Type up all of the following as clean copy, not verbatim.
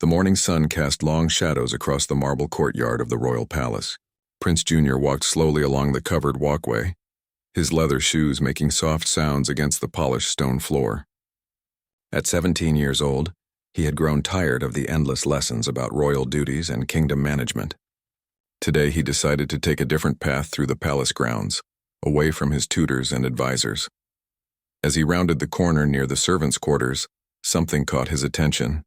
The morning sun cast long shadows across the marble courtyard of the royal palace. Prince Jr. walked slowly along the covered walkway, his leather shoes making soft sounds against the polished stone floor. At 17 years old, he had grown tired of the endless lessons about royal duties and kingdom management. Today he decided to take a different path through the palace grounds, away from his tutors and advisors. As he rounded the corner near the servants' quarters, something caught his attention.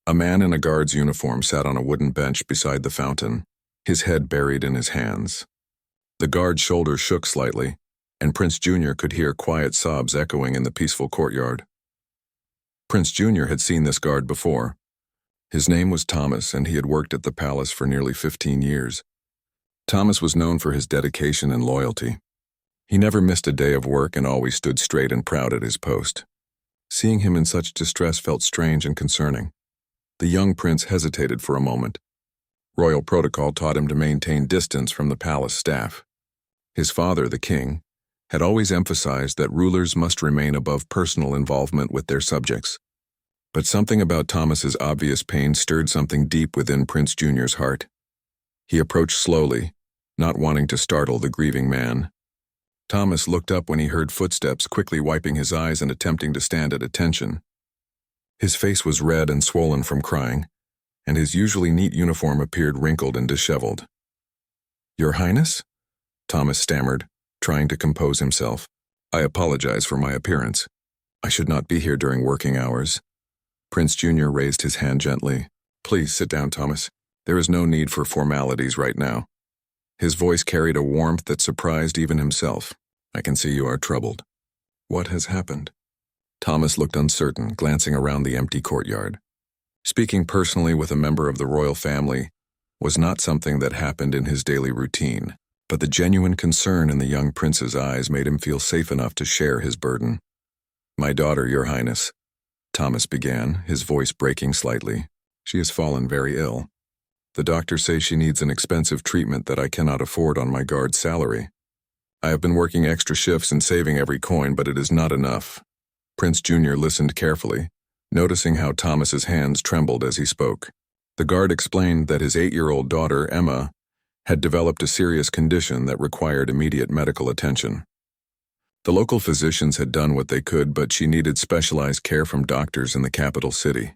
A man in a guard's uniform sat on a wooden bench beside the fountain, his head buried in his hands. The guard's shoulders shook slightly, and Prince Jr. could hear quiet sobs echoing in the peaceful courtyard. Prince Jr. had seen this guard before. His name was Thomas, and he had worked at the palace for nearly 15 years. Thomas was known for his dedication and loyalty. He never missed a day of work and always stood straight and proud at his post. Seeing him in such distress felt strange and concerning. The young prince hesitated for a moment. Royal protocol taught him to maintain distance from the palace staff. His father, the king, had always emphasized that rulers must remain above personal involvement with their subjects. But something about Thomas's obvious pain stirred something deep within Prince Jr.'s heart. He approached slowly, not wanting to startle the grieving man. Thomas looked up when he heard footsteps, quickly wiping his eyes and attempting to stand at attention. His face was red and swollen from crying, and his usually neat uniform appeared wrinkled and disheveled. "Your Highness?" Thomas stammered, trying to compose himself. "I apologize for my appearance. I should not be here during working hours." Prince Jr. raised his hand gently. "Please sit down, Thomas. There is no need for formalities right now." His voice carried a warmth that surprised even himself. "I can see you are troubled. What has happened?" Thomas looked uncertain, glancing around the empty courtyard. Speaking personally with a member of the royal family was not something that happened in his daily routine, but the genuine concern in the young prince's eyes made him feel safe enough to share his burden. "My daughter, Your Highness," Thomas began, his voice breaking slightly. "She has fallen very ill. The doctors say she needs an expensive treatment that I cannot afford on my guard's salary. I have been working extra shifts and saving every coin, but it is not enough." Prince Jr. listened carefully, noticing how Thomas's hands trembled as he spoke. The guard explained that his 8-year-old daughter, Emma, had developed a serious condition that required immediate medical attention. The local physicians had done what they could, but she needed specialized care from doctors in the capital city.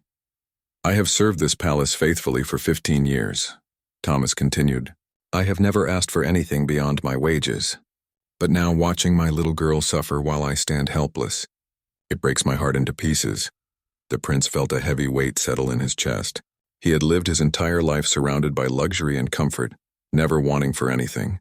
"I have served this palace faithfully for 15 years, Thomas continued. "I have never asked for anything beyond my wages. But now watching my little girl suffer while I stand helpless, it breaks my heart into pieces." The prince felt a heavy weight settle in his chest. He had lived his entire life surrounded by luxury and comfort, never wanting for anything.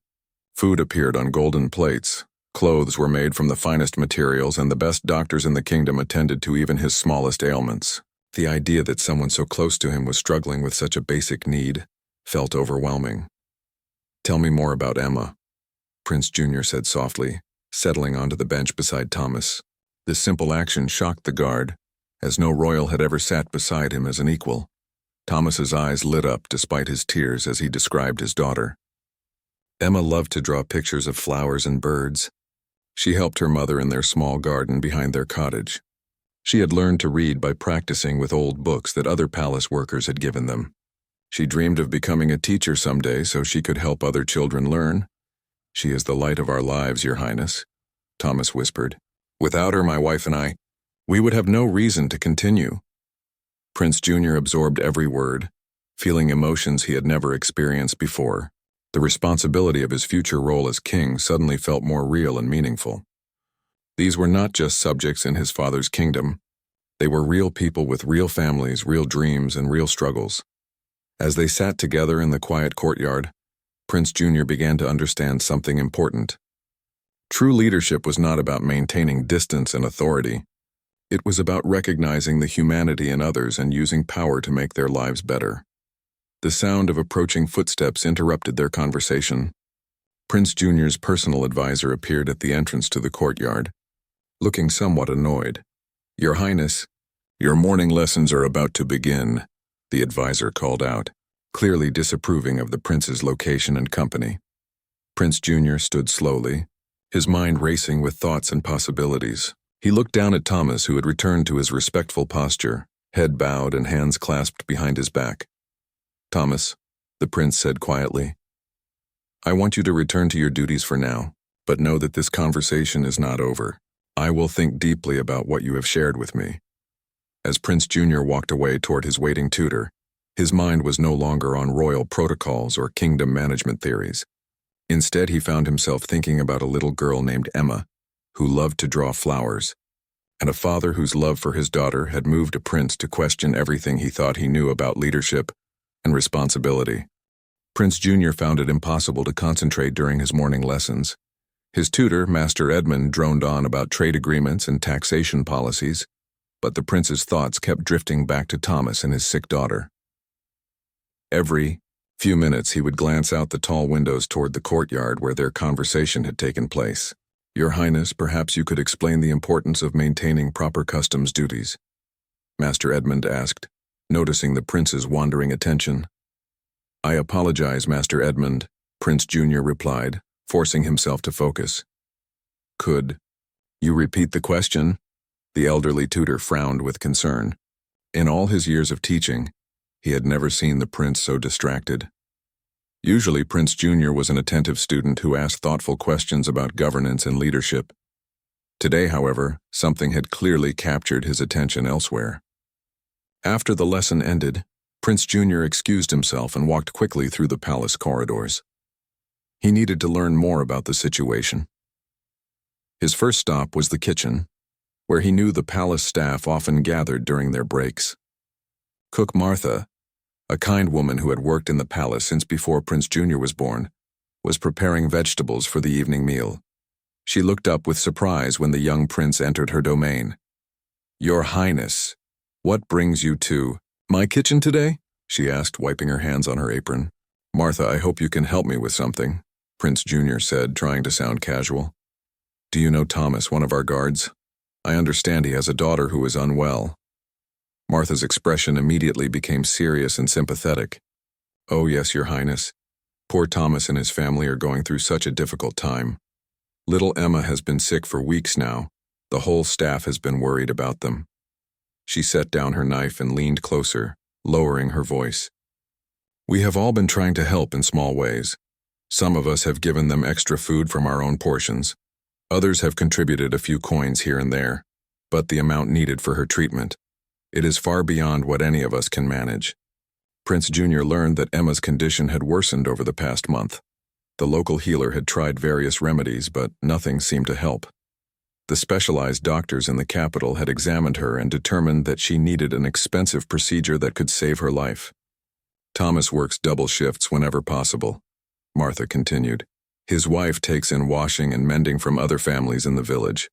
Food appeared on golden plates, clothes were made from the finest materials, and the best doctors in the kingdom attended to even his smallest ailments. The idea that someone so close to him was struggling with such a basic need felt overwhelming. "Tell me more about Emma," Prince Jr. said softly, settling onto the bench beside Thomas. This simple action shocked the guard, as no royal had ever sat beside him as an equal. Thomas's eyes lit up despite his tears as he described his daughter. Emma loved to draw pictures of flowers and birds. She helped her mother in their small garden behind their cottage. She had learned to read by practicing with old books that other palace workers had given them. She dreamed of becoming a teacher someday so she could help other children learn. "She is the light of our lives, Your Highness," Thomas whispered. "Without her, my wife and I, we would have no reason to continue." Prince Jr. absorbed every word, feeling emotions he had never experienced before. The responsibility of his future role as king suddenly felt more real and meaningful. These were not just subjects in his father's kingdom. They were real people with real families, real dreams, and real struggles. As they sat together in the quiet courtyard, Prince Jr. began to understand something important. True leadership was not about maintaining distance and authority. It was about recognizing the humanity in others and using power to make their lives better. The sound of approaching footsteps interrupted their conversation. Prince Jr.'s personal advisor appeared at the entrance to the courtyard, looking somewhat annoyed. "Your Highness, your morning lessons are about to begin," the advisor called out, clearly disapproving of the prince's location and company. Prince Jr. stood slowly, his mind racing with thoughts and possibilities. He looked down at Thomas, who had returned to his respectful posture. head bowed and hands clasped behind his back. "Thomas," the prince said quietly, "I want you to return to your duties for now, but know that this conversation is not over. I will think deeply about what you have shared with me." As Prince Junior walked away toward his waiting tutor, his mind was no longer on royal protocols or kingdom management theories. Instead, he found himself thinking about a little girl named Emma, who loved to draw flowers, and a father whose love for his daughter had moved a prince to question everything he thought he knew about leadership and responsibility. Prince Junior found it impossible to concentrate during his morning lessons. His tutor, Master Edmund, droned on about trade agreements and taxation policies, but the prince's thoughts kept drifting back to Thomas and his sick daughter. Every few minutes he would glance out the tall windows toward the courtyard where their conversation had taken place. "Your Highness, perhaps you could explain the importance of maintaining proper customs duties?" Master Edmund asked, noticing the prince's wandering attention. "I apologize, Master Edmund," Prince Junior replied, forcing himself to focus. "Could you repeat the question?" The elderly tutor frowned with concern. In all his years of teaching, he had never seen the prince so distracted. Usually, Prince Junior was an attentive student who asked thoughtful questions about governance and leadership. Today, however, something had clearly captured his attention elsewhere. After the lesson ended, Prince Junior excused himself and walked quickly through the palace corridors. He needed to learn more about the situation. His first stop was the kitchen, where he knew the palace staff often gathered during their breaks. Cook Martha, a kind woman who had worked in the palace since before Prince Junior was born, was preparing vegetables for the evening meal. She looked up with surprise when the young prince entered her domain. "Your Highness, what brings you to my kitchen today?" she asked, wiping her hands on her apron. "Martha, I hope you can help me with something," Prince Junior said, trying to sound casual. "Do you know Thomas, one of our guards? I understand he has a daughter who is unwell." Martha's expression immediately became serious and sympathetic. "Oh yes, Your Highness. Poor Thomas and his family are going through such a difficult time. Little Emma has been sick for weeks now. The whole staff has been worried about them." She set down her knife and leaned closer, lowering her voice. "We have all been trying to help in small ways. Some of us have given them extra food from our own portions. Others have contributed a few coins here and there, but the amount needed for her treatment, it is far beyond what any of us can manage." Prince Junior learned that Emma's condition had worsened over the past month. The local healer had tried various remedies, but nothing seemed to help. The specialized doctors in the capital had examined her and determined that she needed an expensive procedure that could save her life. "Thomas works double shifts whenever possible," Martha continued. "His wife takes in washing and mending from other families in the village.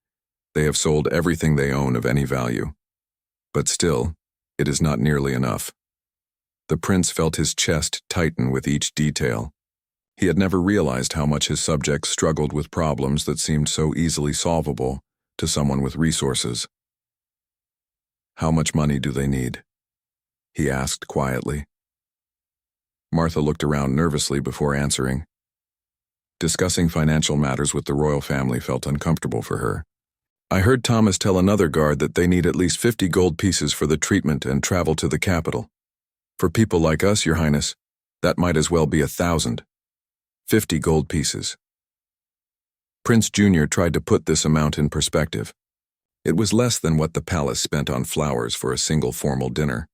They have sold everything they own of any value. But still, it is not nearly enough." The prince felt his chest tighten with each detail. He had never realized how much his subjects struggled with problems that seemed so easily solvable to someone with resources. "How much money do they need?" he asked quietly. Martha looked around nervously before answering. Discussing financial matters with the royal family felt uncomfortable for her. "I heard Thomas tell another guard that they need at least 50 gold pieces for the treatment and travel to the capital. For people like us, Your Highness, that might as well be 1,000. 50 gold pieces." Prince Junior tried to put this amount in perspective. It was less than what the palace spent on flowers for a single formal dinner.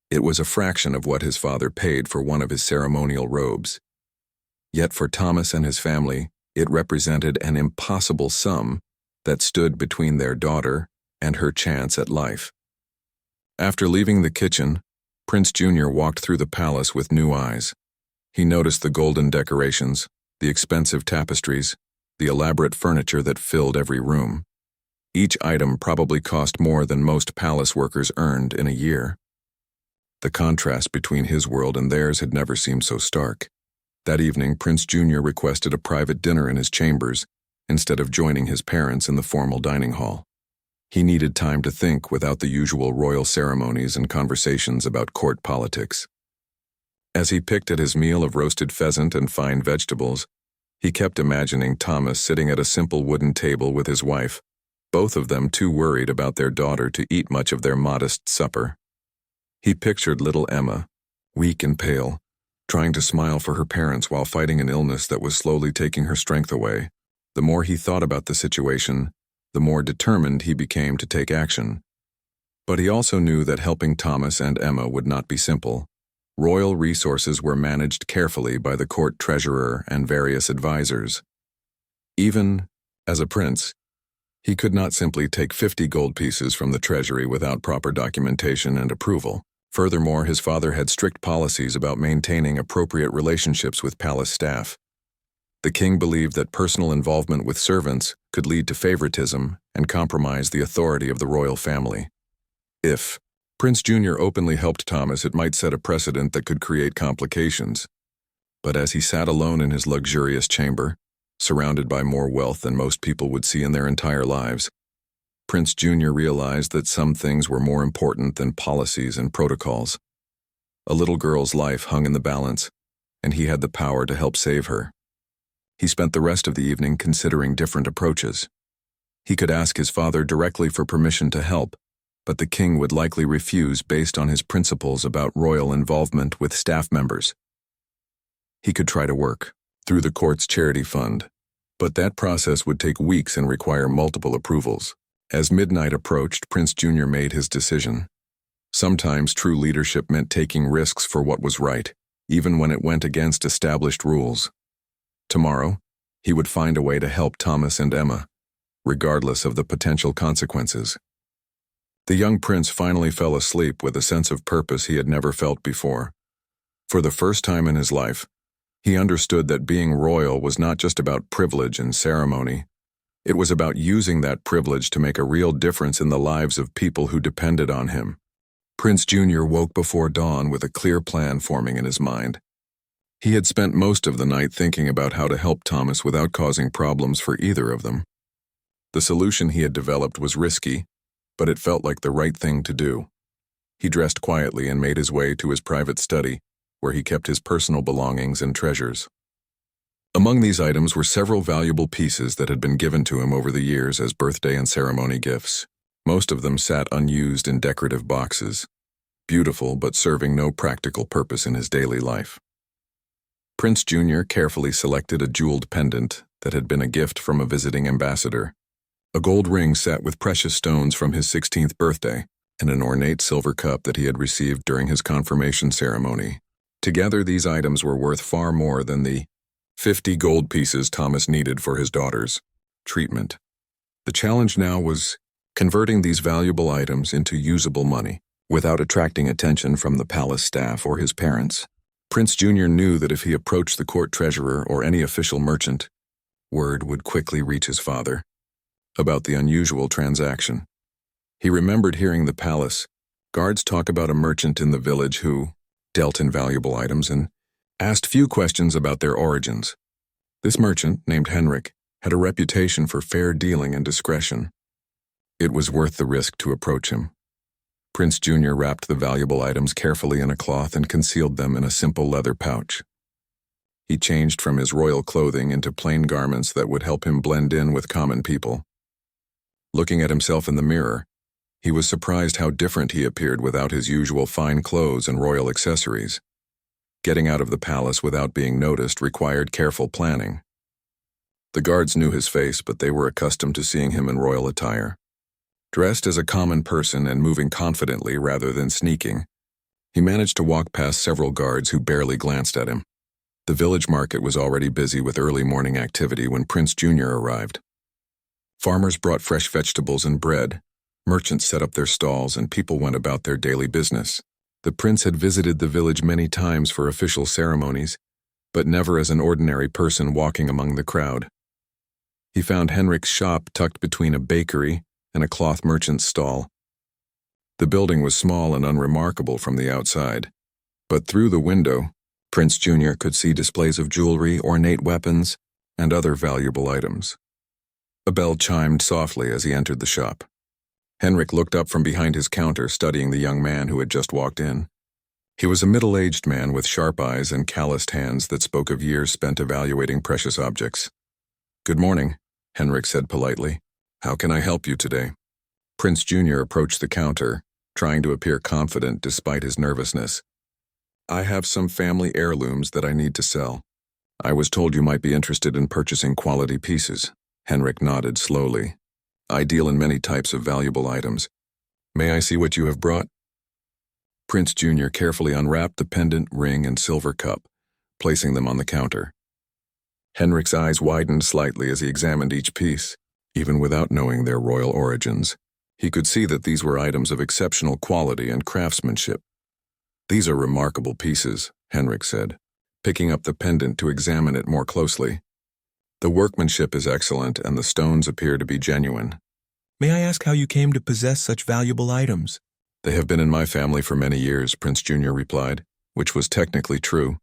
It was a fraction of what his father paid for one of his ceremonial robes. Yet for Thomas and his family, it represented an impossible sum that stood between their daughter and her chance at life. After leaving the kitchen, Prince Junior walked through the palace with new eyes. He noticed the golden decorations, the expensive tapestries, the elaborate furniture that filled every room. Each item probably cost more than most palace workers earned in a year. The contrast between his world and theirs had never seemed so stark. That evening, Prince Junior requested a private dinner in his chambers instead of joining his parents in the formal dining hall. He needed time to think without the usual royal ceremonies and conversations about court politics. As he picked at his meal of roasted pheasant and fine vegetables, he kept imagining Thomas sitting at a simple wooden table with his wife, both of them too worried about their daughter to eat much of their modest supper. He pictured little Emma, weak and pale, trying to smile for her parents while fighting an illness that was slowly taking her strength away. The more he thought about the situation, the more determined he became to take action. But he also knew that helping Thomas and Emma would not be simple. Royal resources were managed carefully by the court treasurer and various advisors. Even as a prince, he could not simply take 50 gold pieces from the treasury without proper documentation and approval. Furthermore, his father had strict policies about maintaining appropriate relationships with palace staff. The king believed that personal involvement with servants could lead to favoritism and compromise the authority of the royal family. If Prince Jr. openly helped Thomas, it might set a precedent that could create complications. But as he sat alone in his luxurious chamber, surrounded by more wealth than most people would see in their entire lives, Prince Jr. realized that some things were more important than policies and protocols. A little girl's life hung in the balance, and he had the power to help save her. He spent the rest of the evening considering different approaches. He could ask his father directly for permission to help, but the king would likely refuse based on his principles about royal involvement with staff members. He could try to work through the court's charity fund, but that process would take weeks and require multiple approvals. As midnight approached, Prince Jr. made his decision. Sometimes true leadership meant taking risks for what was right, even when it went against established rules. Tomorrow, he would find a way to help Thomas and Emma, regardless of the potential consequences. The young prince finally fell asleep with a sense of purpose he had never felt before. For the first time in his life, he understood that being royal was not just about privilege and ceremony. It was about using that privilege to make a real difference in the lives of people who depended on him. Prince Jr. woke before dawn with a clear plan forming in his mind. He had spent most of the night thinking about how to help Thomas without causing problems for either of them. The solution he had developed was risky, but it felt like the right thing to do. He dressed quietly and made his way to his private study, where he kept his personal belongings and treasures. Among these items were several valuable pieces that had been given to him over the years as birthday and ceremony gifts. Most of them sat unused in decorative boxes, beautiful but serving no practical purpose in his daily life. Prince Jr. carefully selected a jeweled pendant that had been a gift from a visiting ambassador. A gold ring set with precious stones from his 16th birthday, and an ornate silver cup that he had received during his confirmation ceremony. Together, these items were worth far more than the 50 gold pieces Thomas needed for his daughter's treatment. The challenge now was converting these valuable items into usable money without attracting attention from the palace staff or his parents. Prince Jr. knew that if he approached the court treasurer or any official merchant, word would quickly reach his father about the unusual transaction. He remembered hearing the palace guards talk about a merchant in the village who dealt in valuable items and asked few questions about their origins. This merchant, named Henrik, had a reputation for fair dealing and discretion. It was worth the risk to approach him. Prince Jr. wrapped the valuable items carefully in a cloth and concealed them in a simple leather pouch. He changed from his royal clothing into plain garments that would help him blend in with common people. Looking at himself in the mirror, he was surprised how different he appeared without his usual fine clothes and royal accessories. Getting out of the palace without being noticed required careful planning. The guards knew his face, but they were accustomed to seeing him in royal attire. Dressed as a common person and moving confidently rather than sneaking, he managed to walk past several guards who barely glanced at him. The village market was already busy with early morning activity when Prince Jr. arrived. Farmers brought fresh vegetables and bread, merchants set up their stalls, and people went about their daily business. The prince had visited the village many times for official ceremonies, but never as an ordinary person walking among the crowd. He found Henrik's shop tucked between a bakery and a cloth merchant's stall. The building was small and unremarkable from the outside, but through the window, Prince Jr. could see displays of jewelry, ornate weapons, and other valuable items. A bell chimed softly as he entered the shop. Henrik looked up from behind his counter, studying the young man who had just walked in. He was a middle-aged man with sharp eyes and calloused hands that spoke of years spent evaluating precious objects. "Good morning," Henrik said politely. "How can I help you today?" Prince Jr. approached the counter, trying to appear confident despite his nervousness. I have some family heirlooms that I need to sell. I was told you might be interested in purchasing quality pieces. Henrik nodded slowly. I deal in many types of valuable items. May I see what you have brought? Prince Jr. carefully unwrapped the pendant, ring, and silver cup, placing them on the counter. Henrik's eyes widened slightly as he examined each piece. Even without knowing their royal origins, he could see that these were items of exceptional quality and craftsmanship. These are remarkable pieces, Henrik said, picking up the pendant to examine it more closely. The workmanship is excellent and the stones appear to be genuine. May I ask how you came to possess such valuable items? They have been in my family for many years, Prince Jr. replied, which was technically true.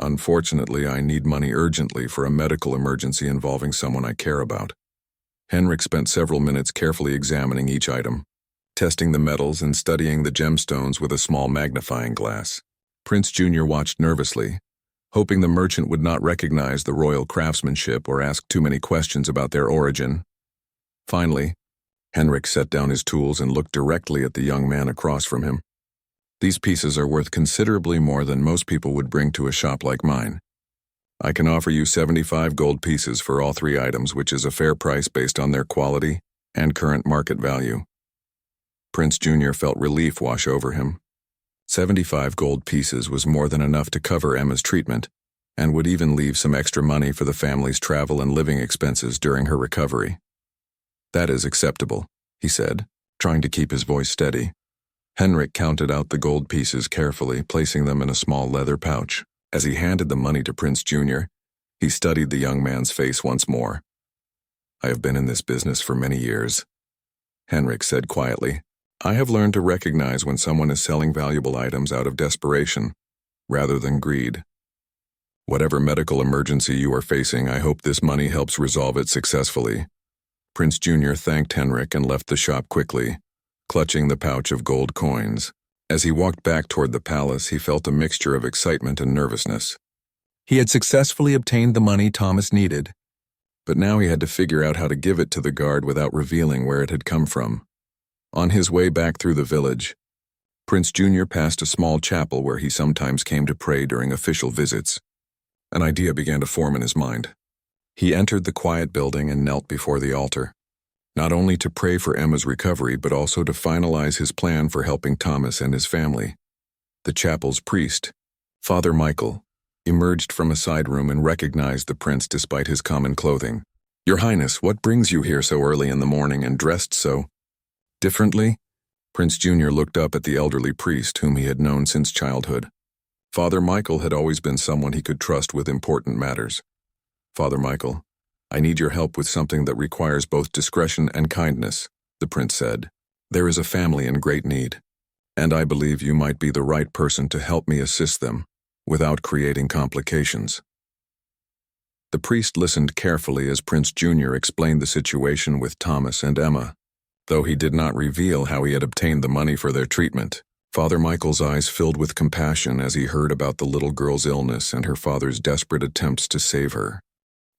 Unfortunately, I need money urgently for a medical emergency involving someone I care about. Henrik spent several minutes carefully examining each item, testing the metals and studying the gemstones with a small magnifying glass. Prince Jr. watched nervously, hoping the merchant would not recognize the royal craftsmanship or ask too many questions about their origin. Finally, Henrik set down his tools and looked directly at the young man across from him. These pieces are worth considerably more than most people would bring to a shop like mine. I can offer you 75 gold pieces for all three items, which is a fair price based on their quality and current market value. Prince Jr. felt relief wash over him. 75 gold pieces was more than enough to cover Emma's treatment, and would even leave some extra money for the family's travel and living expenses during her recovery. That is acceptable, he said, trying to keep his voice steady. Henrik counted out the gold pieces carefully, placing them in a small leather pouch. As he handed the money to Prince Jr., he studied the young man's face once more. I have been in this business for many years, Henrik said quietly. I have learned to recognize when someone is selling valuable items out of desperation, rather than greed. Whatever medical emergency you are facing, I hope this money helps resolve it successfully. Prince Jr. thanked Henrik and left the shop quickly, clutching the pouch of gold coins. As he walked back toward the palace, he felt a mixture of excitement and nervousness. He had successfully obtained the money Thomas needed, but now he had to figure out how to give it to the guard without revealing where it had come from. On his way back through the village, Prince Jr. passed a small chapel where he sometimes came to pray during official visits. An idea began to form in his mind. He entered the quiet building and knelt before the altar, not only to pray for Emma's recovery but also to finalize his plan for helping Thomas and his family. The chapel's priest, Father Michael, emerged from a side room and recognized the prince despite his common clothing. Your Highness, what brings you here so early in the morning and dressed so differently? Prince Jr. looked up at the elderly priest whom he had known since childhood. Father Michael had always been someone he could trust with important matters. Father Michael, I need your help with something that requires both discretion and kindness, the prince said. There is a family in great need, and I believe you might be the right person to help me assist them without creating complications. The priest listened carefully as Prince Jr. explained the situation with Thomas and Emma. Though he did not reveal how he had obtained the money for their treatment, Father Michael's eyes filled with compassion as he heard about the little girl's illness and her father's desperate attempts to save her.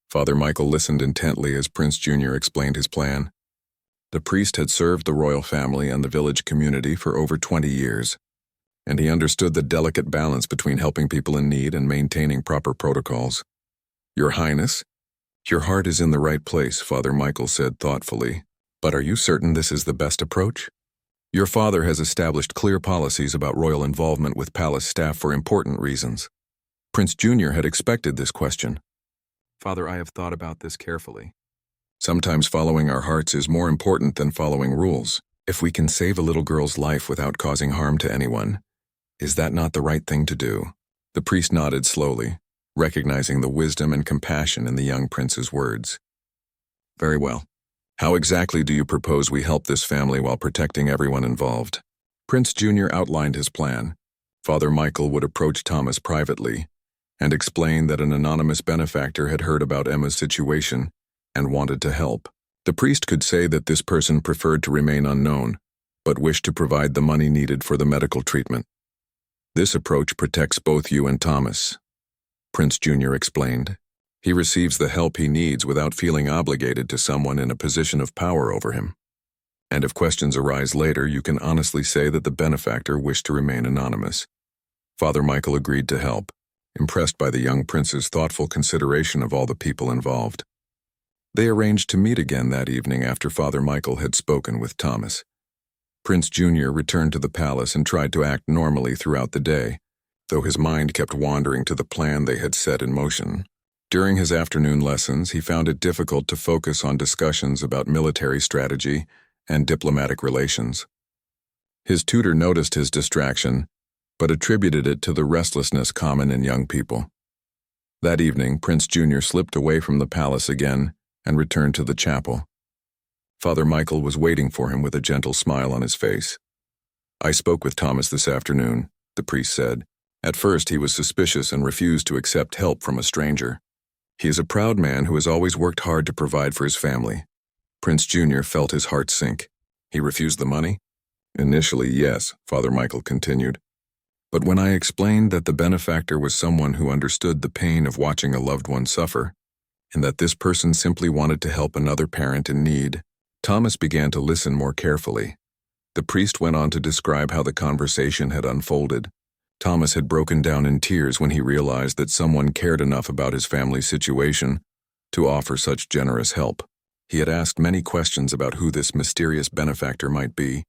Father Michael listened intently as Prince Jr. explained his plan. The priest had served the royal family and the village community for over 20 years, and he understood the delicate balance between helping people in need and maintaining proper protocols. Your Highness, your heart is in the right place, Father Michael said thoughtfully. But are you certain this is the best approach? Your father has established clear policies about royal involvement with palace staff for important reasons. Prince Jr. had expected this question. Father, I have thought about this carefully. Sometimes following our hearts is more important than following rules. If we can save a little girl's life without causing harm to anyone, is that not the right thing to do? The priest nodded slowly, recognizing the wisdom and compassion in the young prince's words. Very well. How exactly do you propose we help this family while protecting everyone involved? Prince Jr. outlined his plan. Father Michael would approach Thomas privately and explain that an anonymous benefactor had heard about Emma's situation and wanted to help. The priest could say that this person preferred to remain unknown, but wished to provide the money needed for the medical treatment. This approach protects both you and Thomas, Prince Jr. explained. He receives the help he needs without feeling obligated to someone in a position of power over him. And if questions arise later, you can honestly say that the benefactor wished to remain anonymous. Father Michael agreed to help, impressed by the young prince's thoughtful consideration of all the people involved. They arranged to meet again that evening after Father Michael had spoken with Thomas. Prince Junior returned to the palace and tried to act normally throughout the day, though his mind kept wandering to the plan they had set in motion. During his afternoon lessons, he found it difficult to focus on discussions about military strategy and diplomatic relations. His tutor noticed his distraction, but attributed it to the restlessness common in young people. That evening, Prince Junior slipped away from the palace again and returned to the chapel. Father Michael was waiting for him with a gentle smile on his face. "I spoke with Thomas this afternoon," the priest said. At first, he was suspicious and refused to accept help from a stranger. He is a proud man who has always worked hard to provide for his family. Prince Junior felt his heart sink. "He refused the money?" "Initially, yes," Father Michael continued. "But when I explained that the benefactor was someone who understood the pain of watching a loved one suffer, and that this person simply wanted to help another parent in need, Thomas began to listen more carefully." The priest went on to describe how the conversation had unfolded. Thomas had broken down in tears when he realized that someone cared enough about his family's situation to offer such generous help. He had asked many questions about who this mysterious benefactor might be,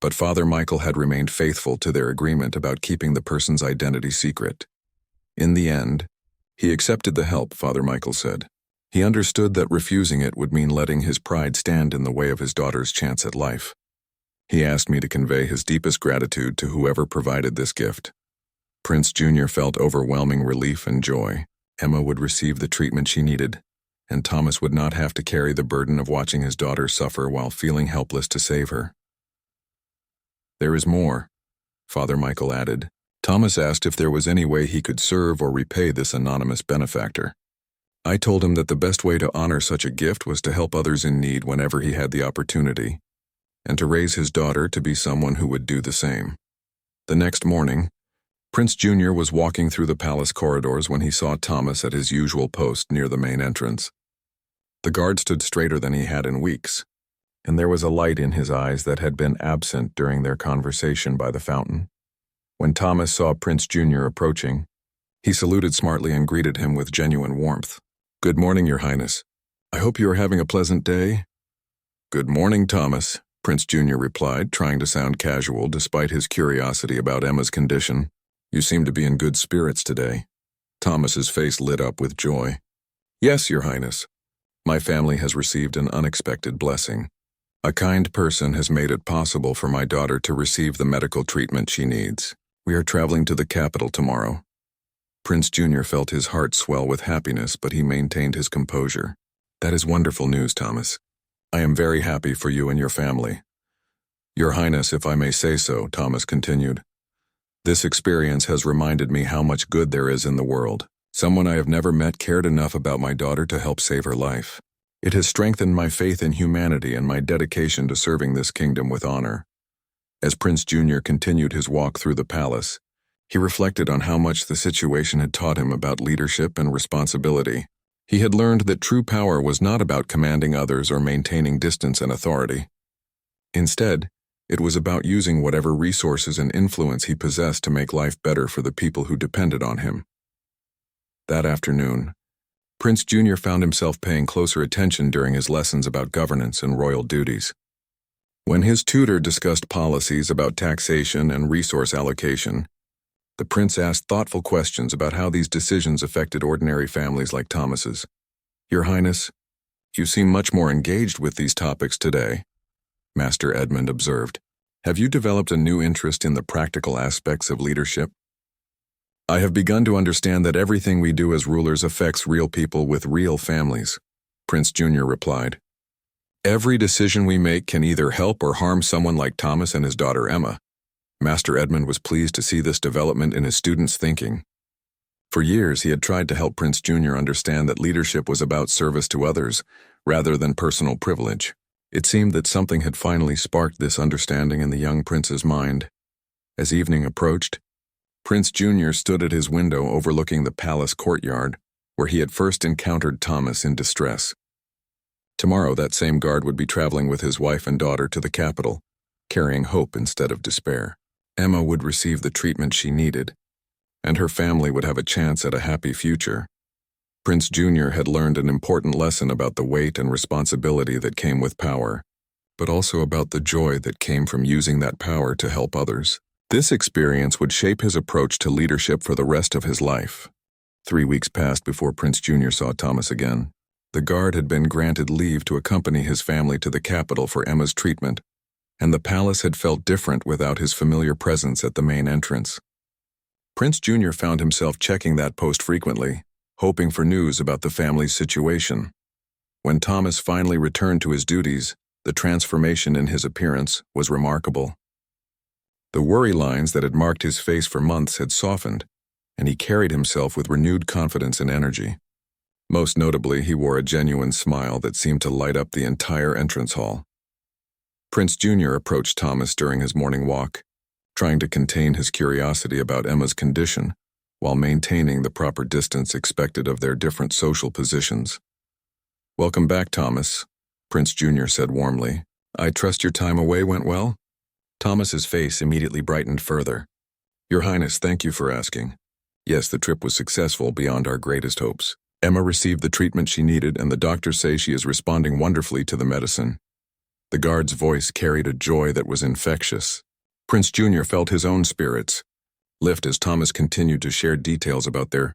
but Father Michael had remained faithful to their agreement about keeping the person's identity secret. In the end, he accepted the help, Father Michael said. He understood that refusing it would mean letting his pride stand in the way of his daughter's chance at life. He asked me to convey his deepest gratitude to whoever provided this gift. Prince Junior felt overwhelming relief and joy. Emma would receive the treatment she needed, and Thomas would not have to carry the burden of watching his daughter suffer while feeling helpless to save her. "There is more," Father Michael added. Thomas asked if there was any way he could serve or repay this anonymous benefactor. I told him that the best way to honor such a gift was to help others in need whenever he had the opportunity, and to raise his daughter to be someone who would do the same. The next morning, Prince Junior was walking through the palace corridors when he saw Thomas at his usual post near the main entrance. The guard stood straighter than he had in weeks, and there was a light in his eyes that had been absent during their conversation by the fountain. When Thomas saw Prince Junior approaching, he saluted smartly and greeted him with genuine warmth. "Good morning, Your Highness. I hope you are having a pleasant day." "Good morning, Thomas," Prince Junior replied, trying to sound casual despite his curiosity about Emma's condition. "You seem to be in good spirits today." Thomas's face lit up with joy. "Yes, Your Highness. My family has received an unexpected blessing. A kind person has made it possible for my daughter to receive the medical treatment she needs. We are traveling to the capital tomorrow." Prince Junior felt his heart swell with happiness, but he maintained his composure. "That is wonderful news, Thomas. I am very happy for you and your family." "Your Highness, if I may say so," Thomas continued, "this experience has reminded me how much good there is in the world. Someone I have never met cared enough about my daughter to help save her life. It has strengthened my faith in humanity and my dedication to serving this kingdom with honor." As Prince Junior continued his walk through the palace, he reflected on how much the situation had taught him about leadership and responsibility. He had learned that true power was not about commanding others or maintaining distance and authority. Instead, it was about using whatever resources and influence he possessed to make life better for the people who depended on him. That afternoon, Prince Junior found himself paying closer attention during his lessons about governance and royal duties. When his tutor discussed policies about taxation and resource allocation, the prince asked thoughtful questions about how these decisions affected ordinary families like Thomas's. "Your Highness, you seem much more engaged with these topics today," Master Edmund observed. "Have you developed a new interest in the practical aspects of leadership?" "I have begun to understand that everything we do as rulers affects real people with real families," Prince Junior replied. "Every decision we make can either help or harm someone like Thomas and his daughter Emma." Master Edmund was pleased to see this development in his students' thinking. For years, he had tried to help Prince Junior understand that leadership was about service to others, rather than personal privilege. It seemed that something had finally sparked this understanding in the young prince's mind. As evening approached, Prince Junior stood at his window overlooking the palace courtyard, where he had first encountered Thomas in distress. Tomorrow, that same guard would be traveling with his wife and daughter to the capital, carrying hope instead of despair. Emma would receive the treatment she needed, and her family would have a chance at a happy future. Prince Jr. had learned an important lesson about the weight and responsibility that came with power, but also about the joy that came from using that power to help others. This experience would shape his approach to leadership for the rest of his life. 3 weeks passed before Prince Jr. saw Thomas again. The guard had been granted leave to accompany his family to the capital for Emma's treatment, and the palace had felt different without his familiar presence at the main entrance. Prince Jr. found himself checking that post frequently, hoping for news about the family's situation. When Thomas finally returned to his duties, the transformation in his appearance was remarkable. The worry lines that had marked his face for months had softened, and he carried himself with renewed confidence and energy. Most notably, he wore a genuine smile that seemed to light up the entire entrance hall. Prince Jr. approached Thomas during his morning walk, trying to contain his curiosity about Emma's condition while maintaining the proper distance expected of their different social positions. "Welcome back, Thomas," Prince Jr. said warmly. "I trust your time away went well?" Thomas's face immediately brightened further. "Your Highness, thank you for asking. Yes, the trip was successful beyond our greatest hopes. Emma received the treatment she needed, and the doctors say she is responding wonderfully to the medicine." The guard's voice carried a joy that was infectious. Prince Jr. felt his own spirits lift as Thomas continued to share details about their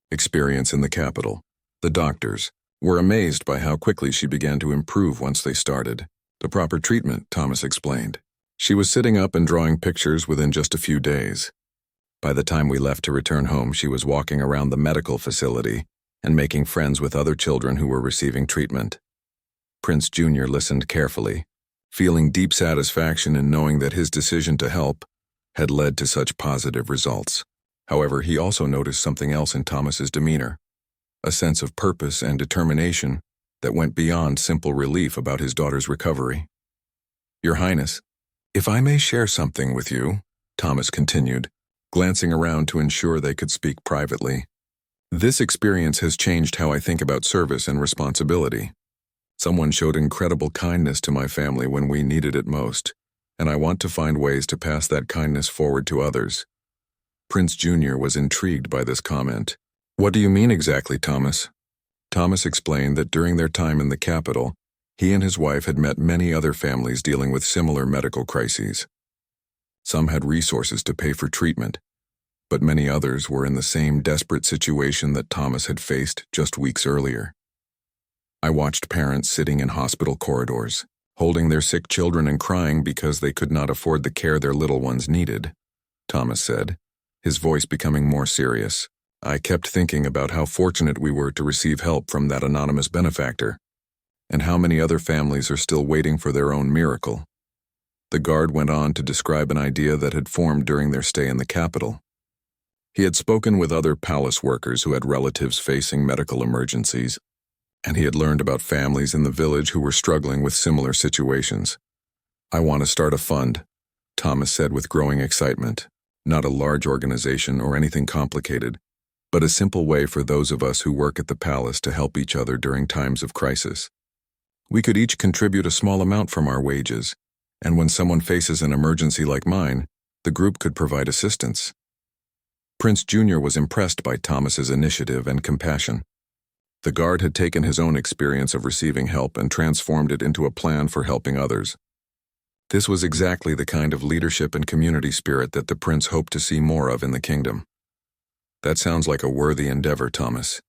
experience in the capital. The doctors were amazed by how quickly she began to improve once they started. "The proper treatment," Thomas explained. "She was sitting up and drawing pictures within just a few days. By the time we left to return home, she was walking around the medical facility and making friends with other children who were receiving treatment." Prince Jr. listened carefully, feeling deep satisfaction in knowing that his decision to help had led to such positive results. However, he also noticed something else in Thomas's demeanor, a sense of purpose and determination that went beyond simple relief about his daughter's recovery. "Your Highness, if I may share something with you," Thomas continued, glancing around to ensure they could speak privately. "This experience has changed how I think about service and responsibility. Someone showed incredible kindness to my family when we needed it most, and I want to find ways to pass that kindness forward to others." Prince Jr. was intrigued by this comment. "What do you mean exactly, Thomas?" Thomas explained that during their time in the capital, he and his wife had met many other families dealing with similar medical crises. Some had resources to pay for treatment, but many others were in the same desperate situation that Thomas had faced just weeks earlier. "I watched parents sitting in hospital corridors, holding their sick children and crying because they could not afford the care their little ones needed," Thomas said, his voice becoming more serious. "I kept thinking about how fortunate we were to receive help from that anonymous benefactor, and how many other families are still waiting for their own miracle." The guard went on to describe an idea that had formed during their stay in the capital. He had spoken with other palace workers who had relatives facing medical emergencies, and he had learned about families in the village who were struggling with similar situations. "I want to start a fund," Thomas said with growing excitement. "Not a large organization or anything complicated, but a simple way for those of us who work at the palace to help each other during times of crisis. We could each contribute a small amount from our wages, and when someone faces an emergency like mine, the group could provide assistance." Prince Jr. was impressed by Thomas's initiative and compassion. The guard had taken his own experience of receiving help and transformed it into a plan for helping others. This was exactly the kind of leadership and community spirit that the prince hoped to see more of in the kingdom. "That sounds like a worthy endeavor, Thomas,"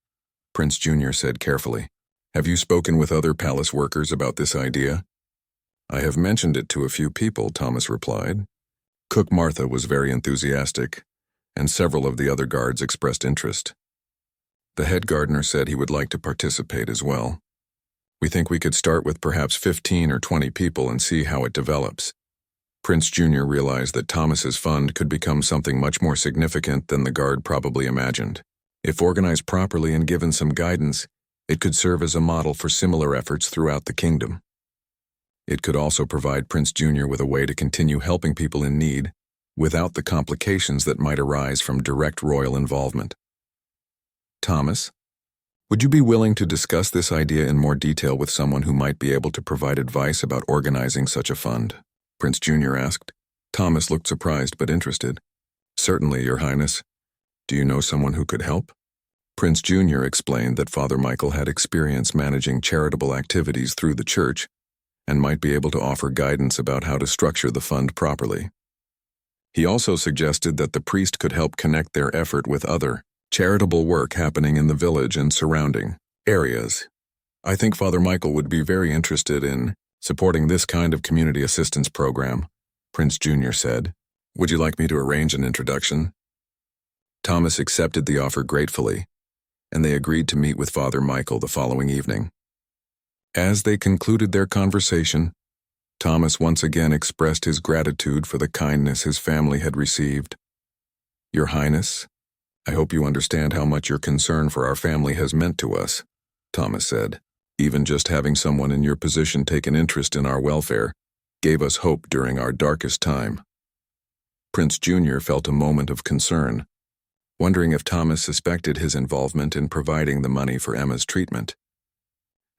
Prince Jr. said carefully. "Have you spoken with other palace workers about this idea?" "I have mentioned it to a few people," Thomas replied. Cook Martha was very enthusiastic, and several of the other guards expressed interest. The head gardener said he would like to participate as well. "We think we could start with perhaps 15 or 20 people and see how it develops." Prince Jr. realized that Thomas's fund could become something much more significant than the guard probably imagined. If organized properly and given some guidance, it could serve as a model for similar efforts throughout the kingdom. It could also provide Prince Jr. with a way to continue helping people in need without the complications that might arise from direct royal involvement. "Thomas, Would you be willing to discuss this idea in more detail with someone who might be able to provide advice about organizing such a fund? Prince Junior asked. Thomas looked surprised but interested. Certainly, Your Highness. Do you know someone who could help? Prince Junior explained that Father Michael had experience managing charitable activities through the church and might be able to offer guidance about how to structure the fund properly. He also suggested that the priest could help connect their effort with other charitable work happening in the village and surrounding areas. I think Father Michael would be very interested in supporting this kind of community assistance program, Prince Junior said. Would you like me to arrange an introduction? Thomas accepted the offer gratefully, and they agreed to meet with Father Michael the following evening. As they concluded their conversation, Thomas once again expressed his gratitude for the kindness his family had received. Your Highness, I hope you understand how much your concern for our family has meant to us, Thomas said. Even just having someone in your position take an interest in our welfare gave us hope during our darkest time. Prince Junior felt a moment of concern, wondering if Thomas suspected his involvement in providing the money for Emma's treatment.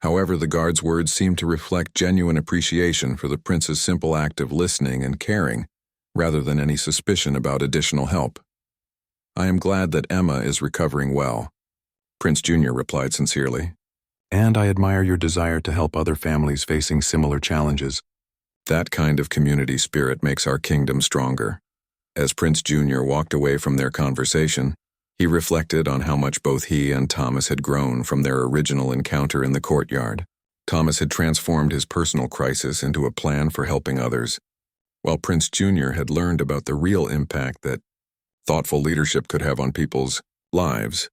However, the guard's words seemed to reflect genuine appreciation for the prince's simple act of listening and caring, rather than any suspicion about additional help. I am glad that Emma is recovering well, Prince Junior replied sincerely. And I admire your desire to help other families facing similar challenges. That kind of community spirit makes our kingdom stronger. As Prince Junior walked away from their conversation, he reflected on how much both he and Thomas had grown from their original encounter in the courtyard. Thomas had transformed his personal crisis into a plan for helping others, while Prince Junior had learned about the real impact that thoughtful leadership could have on people's lives.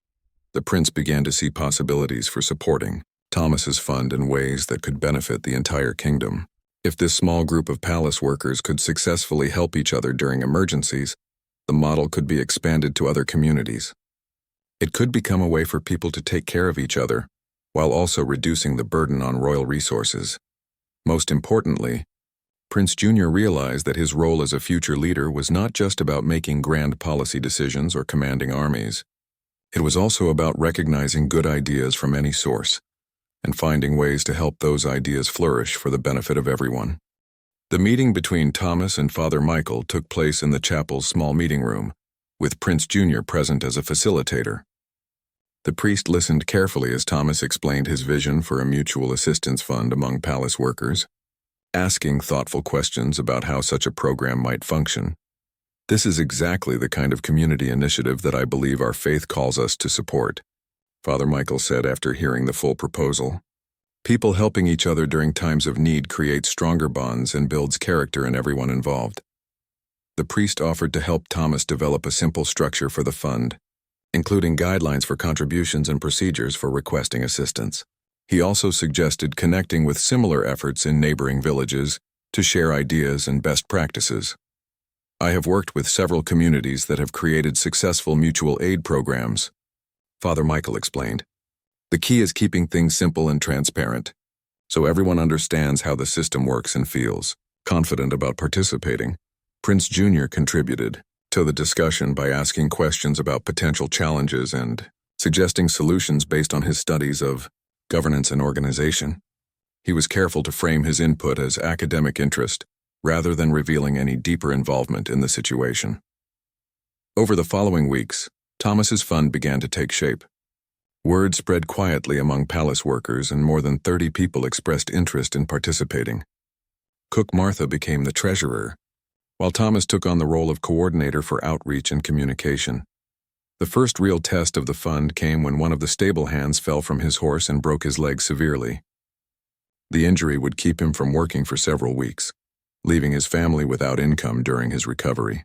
The prince began to see possibilities for supporting Thomas's fund in ways that could benefit the entire kingdom. If this small group of palace workers could successfully help each other during emergencies, the model could be expanded to other communities. It could become a way for people to take care of each other, while also reducing the burden on royal resources. Most importantly, Prince Junior realized that his role as a future leader was not just about making grand policy decisions or commanding armies. It was also about recognizing good ideas from any source and finding ways to help those ideas flourish for the benefit of everyone. The meeting between Thomas and Father Michael took place in the chapel's small meeting room, with Prince Junior present as a facilitator. The priest listened carefully as Thomas explained his vision for a mutual assistance fund among palace workers, asking thoughtful questions about how such a program might function. This is exactly the kind of community initiative that I believe our faith calls us to support, Father Michael said after hearing the full proposal. People helping each other during times of need creates stronger bonds and builds character in everyone involved. The priest offered to help Thomas develop a simple structure for the fund, including guidelines for contributions and procedures for requesting assistance. He also suggested connecting with similar efforts in neighboring villages to share ideas and best practices. I have worked with several communities that have created successful mutual aid programs, Father Michael explained. The key is keeping things simple and transparent, so everyone understands how the system works and feels confident about participating. Prince Junior contributed to the discussion by asking questions about potential challenges and suggesting solutions based on his studies of governance and organization. He was careful to frame his input as academic interest, rather than revealing any deeper involvement in the situation. Over the following weeks, Thomas's fund began to take shape. Word spread quietly among palace workers, and more than 30 people expressed interest in participating. Cook Martha became the treasurer, while Thomas took on the role of coordinator for outreach and communication. The first real test of the fund came when one of the stable hands fell from his horse and broke his leg severely. The injury would keep him from working for several weeks, leaving his family without income during his recovery.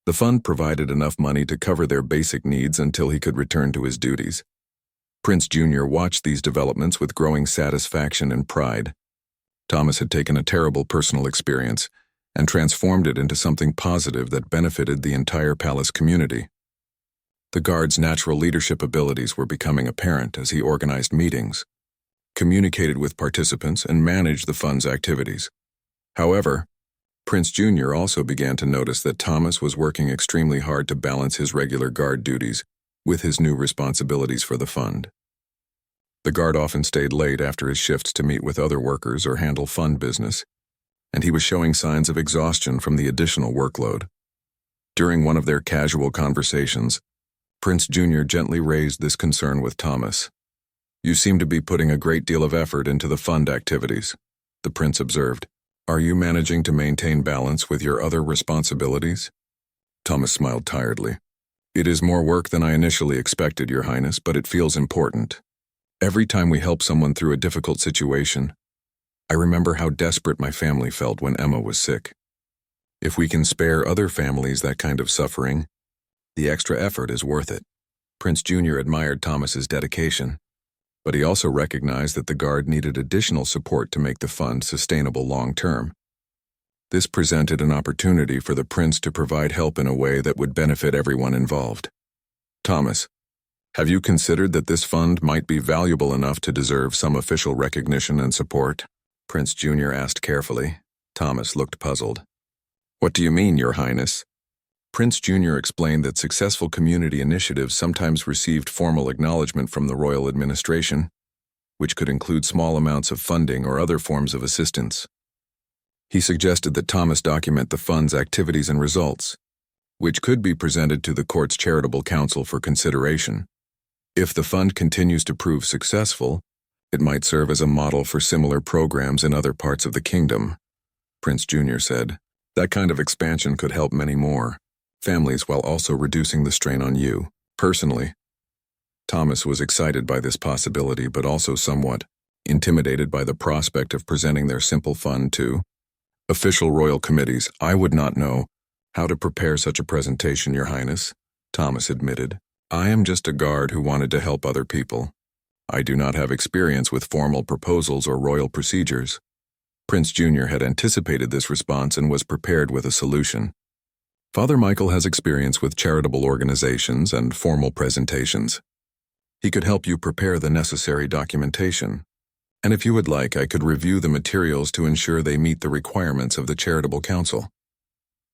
The fund provided enough money to cover their basic needs until he could return to his duties. Prince Junior watched these developments with growing satisfaction and pride. Thomas had taken a terrible personal experience and transformed it into something positive that benefited the entire palace community. The guard's natural leadership abilities were becoming apparent as he organized meetings, communicated with participants, and managed the fund's activities. However, Prince Junior also began to notice that Thomas was working extremely hard to balance his regular guard duties with his new responsibilities for the fund. The guard often stayed late after his shifts to meet with other workers or handle fund business, and he was showing signs of exhaustion from the additional workload. During one of their casual conversations, Prince Jr. gently raised this concern with Thomas. "You seem to be putting a great deal of effort into the fund activities," the prince observed. "Are you managing to maintain balance with your other responsibilities?" Thomas smiled tiredly. "It is more work than I initially expected, Your Highness, but it feels important. Every time we help someone through a difficult situation, I remember how desperate my family felt when Emma was sick. If we can spare other families that kind of suffering, the extra effort is worth it." Prince Jr. admired Thomas's dedication, but he also recognized that the guard needed additional support to make the fund sustainable long-term. This presented an opportunity for the prince to provide help in a way that would benefit everyone involved. "Thomas, have you considered that this fund might be valuable enough to deserve some official recognition and support?" Prince Jr. asked carefully. Thomas looked puzzled. "What do you mean, Your Highness?" Prince Jr. explained that successful community initiatives sometimes received formal acknowledgement from the royal administration, which could include small amounts of funding or other forms of assistance. He suggested that Thomas document the fund's activities and results, which could be presented to the court's charitable council for consideration. If the fund continues to prove successful, it might serve as a model for similar programs in other parts of the kingdom, Prince Jr. said. "That kind of expansion could help many more families while also reducing the strain on you, personally." Thomas was excited by this possibility but also somewhat intimidated by the prospect of presenting their simple fund to official royal committees. "I would not know how to prepare such a presentation, Your Highness," Thomas admitted. "I am just a guard who wanted to help other people. I do not have experience with formal proposals or royal procedures." Prince Jr. had anticipated this response and was prepared with a solution. "Father Michael has experience with charitable organizations and formal presentations. He could help you prepare the necessary documentation. And if you would like, I could review the materials to ensure they meet the requirements of the charitable council."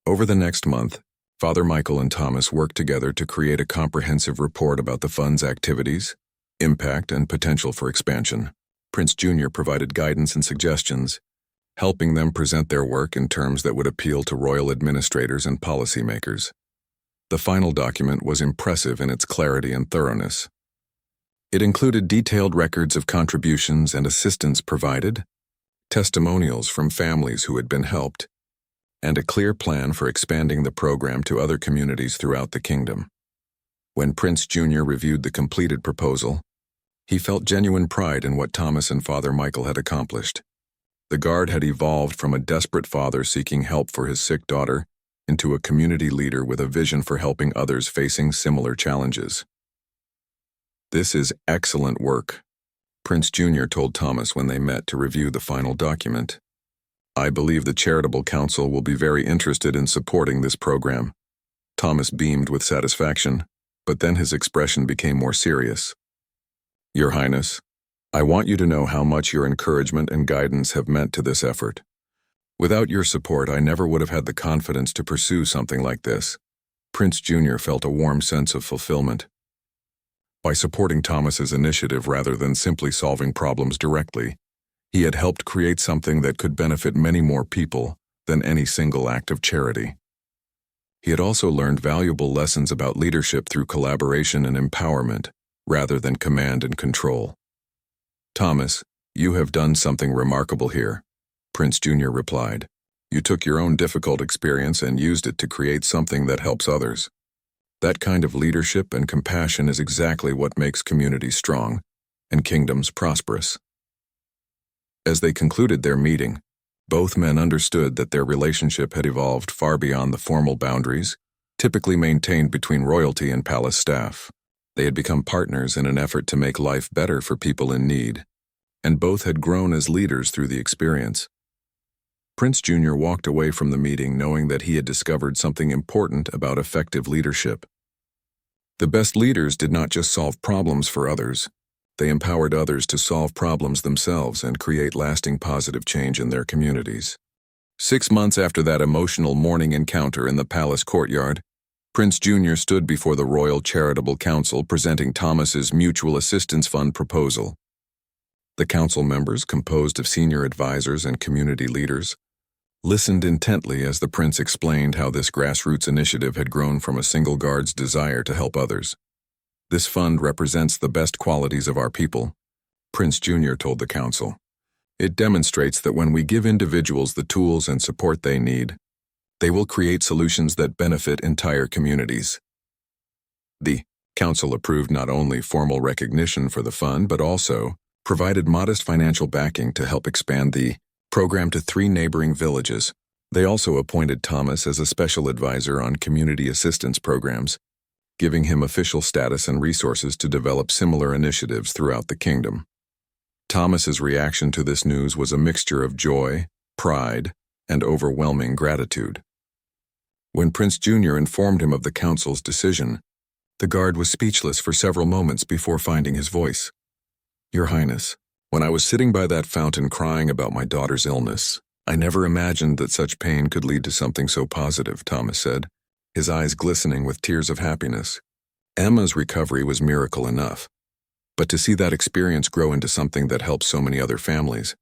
Over the next month, Father Michael and Thomas worked together to create a comprehensive report about the fund's activities, impact, and potential for expansion. Prince Jr. provided guidance and suggestions, helping them present their work in terms that would appeal to royal administrators and policymakers. The final document was impressive in its clarity and thoroughness. It included detailed records of contributions and assistance provided, testimonials from families who had been helped, and a clear plan for expanding the program to other communities throughout the kingdom. When Prince Jr. reviewed the completed proposal, he felt genuine pride in what Thomas and Father Michael had accomplished. The guard had evolved from a desperate father seeking help for his sick daughter into a community leader with a vision for helping others facing similar challenges. "This is excellent work," Prince Jr. told Thomas when they met to review the final document. "I believe the charitable council will be very interested in supporting this program." Thomas beamed with satisfaction, but then his expression became more serious. "Your Highness, I want you to know how much your encouragement and guidance have meant to this effort. Without your support, I never would have had the confidence to pursue something like this." Prince Jr. felt a warm sense of fulfillment. By supporting Thomas's initiative rather than simply solving problems directly, he had helped create something that could benefit many more people than any single act of charity. He had also learned valuable lessons about leadership through collaboration and empowerment, rather than command and control. "Thomas, you have done something remarkable here," Prince Jr. replied. "You took your own difficult experience and used it to create something that helps others. That kind of leadership and compassion is exactly what makes communities strong and kingdoms prosperous." As they concluded their meeting, both men understood that their relationship had evolved far beyond the formal boundaries typically maintained between royalty and palace staff. They had become partners in an effort to make life better for people in need, and both had grown as leaders through the experience. Prince Jr. walked away from the meeting knowing that he had discovered something important about effective leadership. The best leaders did not just solve problems for others, they empowered others to solve problems themselves and create lasting positive change in their communities. 6 months after that emotional morning encounter in the palace courtyard, Prince Jr. stood before the Royal Charitable Council presenting Thomas's Mutual Assistance Fund proposal. The council members, composed of senior advisors and community leaders, listened intently as the prince explained how this grassroots initiative had grown from a single guard's desire to help others. "This fund represents the best qualities of our people," Prince Jr. told the council. "It demonstrates that when we give individuals the tools and support they need, they will create solutions that benefit entire communities." The council approved not only formal recognition for the fund but also provided modest financial backing to help expand the program to 3 neighboring villages. They also appointed Thomas as a special advisor on community assistance programs, giving him official status and resources to develop similar initiatives throughout the kingdom. Thomas's reaction to this news was a mixture of joy, pride, and overwhelming gratitude. When Prince Jr. informed him of the council's decision, the guard was speechless for several moments before finding his voice. "Your Highness, when I was sitting by that fountain crying about my daughter's illness, I never imagined that such pain could lead to something so positive," Thomas said, his eyes glistening with tears of happiness. Emma's recovery was miracle enough, but to see that experience grow into something that helps so many other families,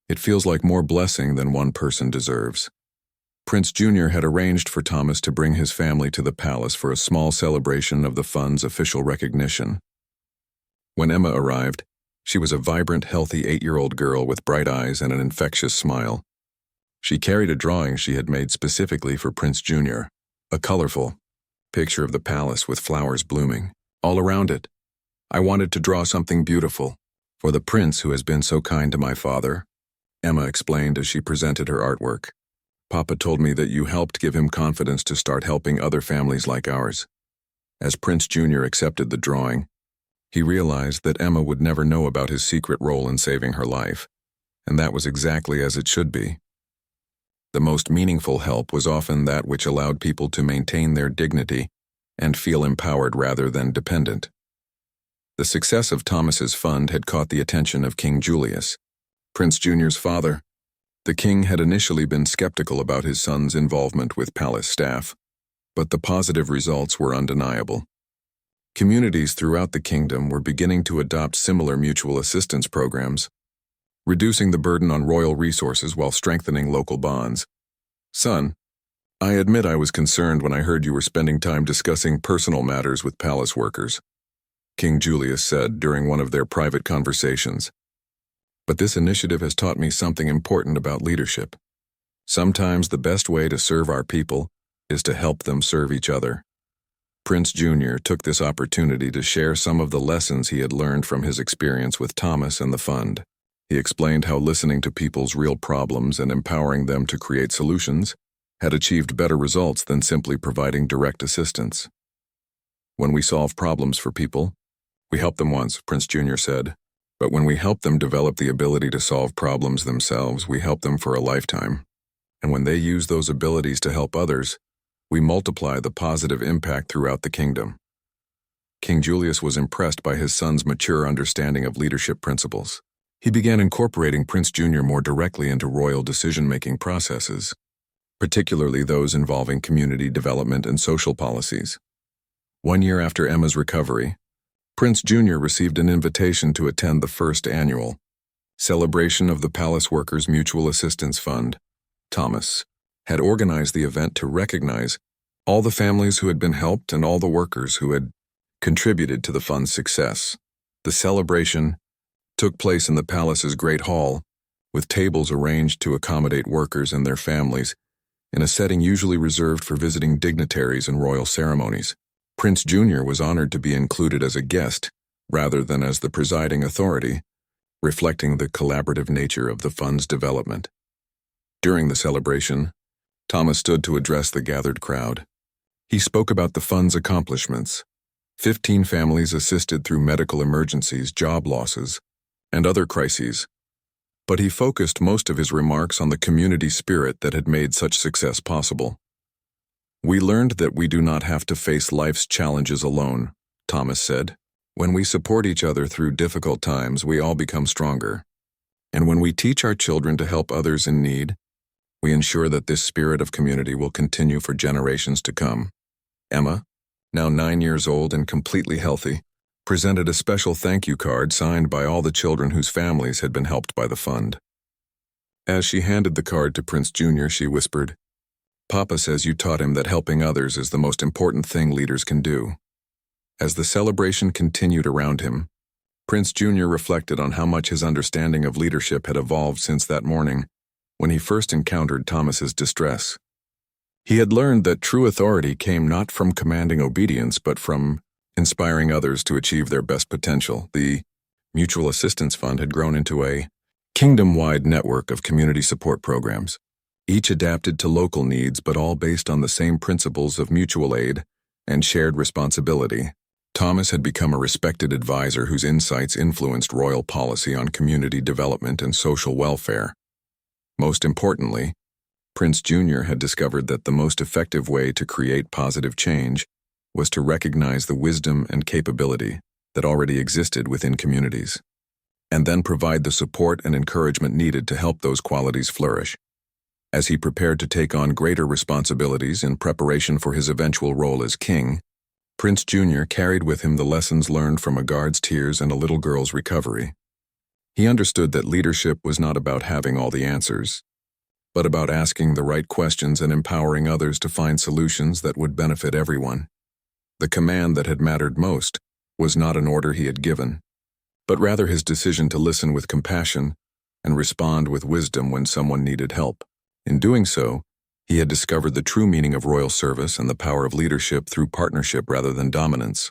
it feels like more blessing than one person deserves. Prince Jr. had arranged for Thomas to bring his family to the palace for a small celebration of the fund's official recognition. When Emma arrived, she was a vibrant, healthy 8-year-old girl with bright eyes and an infectious smile. She carried a drawing she had made specifically for Prince Jr., a colorful picture of the palace with flowers blooming all around it. "I wanted to draw something beautiful for the prince who has been so kind to my father," Emma explained as she presented her artwork. "Papa told me that you helped give him confidence to start helping other families like ours." As Prince Jr. accepted the drawing, he realized that Emma would never know about his secret role in saving her life, and that was exactly as it should be. The most meaningful help was often that which allowed people to maintain their dignity and feel empowered rather than dependent. The success of Thomas's fund had caught the attention of King Julius, Prince Jr.'s father. The king had initially been skeptical about his son's involvement with palace staff, but the positive results were undeniable. Communities throughout the kingdom were beginning to adopt similar mutual assistance programs, reducing the burden on royal resources while strengthening local bonds. "Son, I admit I was concerned when I heard you were spending time discussing personal matters with palace workers," King Julius said during one of their private conversations. "But this initiative has taught me something important about leadership. Sometimes the best way to serve our people is to help them serve each other." Prince Jr. took this opportunity to share some of the lessons he had learned from his experience with Thomas and the fund. He explained how listening to people's real problems and empowering them to create solutions had achieved better results than simply providing direct assistance. "When we solve problems for people, we help them once," Prince Jr. said. "But when we help them develop the ability to solve problems themselves, we help them for a lifetime. And when they use those abilities to help others, we multiply the positive impact throughout the kingdom." King Julius was impressed by his son's mature understanding of leadership principles. He began incorporating Prince Jr. more directly into royal decision-making processes, particularly those involving community development and social policies. 1 year after Emma's recovery, Prince Jr. received an invitation to attend the first annual celebration of the Palace Workers Mutual Assistance Fund. Thomas had organized the event to recognize all the families who had been helped and all the workers who had contributed to the fund's success. The celebration took place in the palace's Great Hall, with tables arranged to accommodate workers and their families, in a setting usually reserved for visiting dignitaries and royal ceremonies. Prince Jr. was honored to be included as a guest, rather than as the presiding authority, reflecting the collaborative nature of the fund's development. During the celebration, Thomas stood to address the gathered crowd. He spoke about the fund's accomplishments. 15 families assisted through medical emergencies, job losses, and other crises. But he focused most of his remarks on the community spirit that had made such success possible. "We learned that we do not have to face life's challenges alone," Thomas said. "When we support each other through difficult times, we all become stronger. And when we teach our children to help others in need, we ensure that this spirit of community will continue for generations to come." Emma, now 9 years old and completely healthy, presented a special thank you card signed by all the children whose families had been helped by the fund. As she handed the card to Prince Jr., she whispered, "Papa says you taught him that helping others is the most important thing leaders can do." As the celebration continued around him, Prince Jr. reflected on how much his understanding of leadership had evolved since that morning, when he first encountered Thomas's distress. He had learned that true authority came not from commanding obedience, but from inspiring others to achieve their best potential. The Mutual Assistance Fund had grown into a kingdom-wide network of community support programs, each adapted to local needs but all based on the same principles of mutual aid and shared responsibility. Thomas had become a respected advisor whose insights influenced royal policy on community development and social welfare. Most importantly, Prince Jr. had discovered that the most effective way to create positive change was to recognize the wisdom and capability that already existed within communities, and then provide the support and encouragement needed to help those qualities flourish. As he prepared to take on greater responsibilities in preparation for his eventual role as king, Prince Jr. carried with him the lessons learned from a guard's tears and a little girl's recovery. He understood that leadership was not about having all the answers, but about asking the right questions and empowering others to find solutions that would benefit everyone. The command that had mattered most was not an order he had given, but rather his decision to listen with compassion and respond with wisdom when someone needed help. In doing so, he had discovered the true meaning of royal service and the power of leadership through partnership rather than dominance.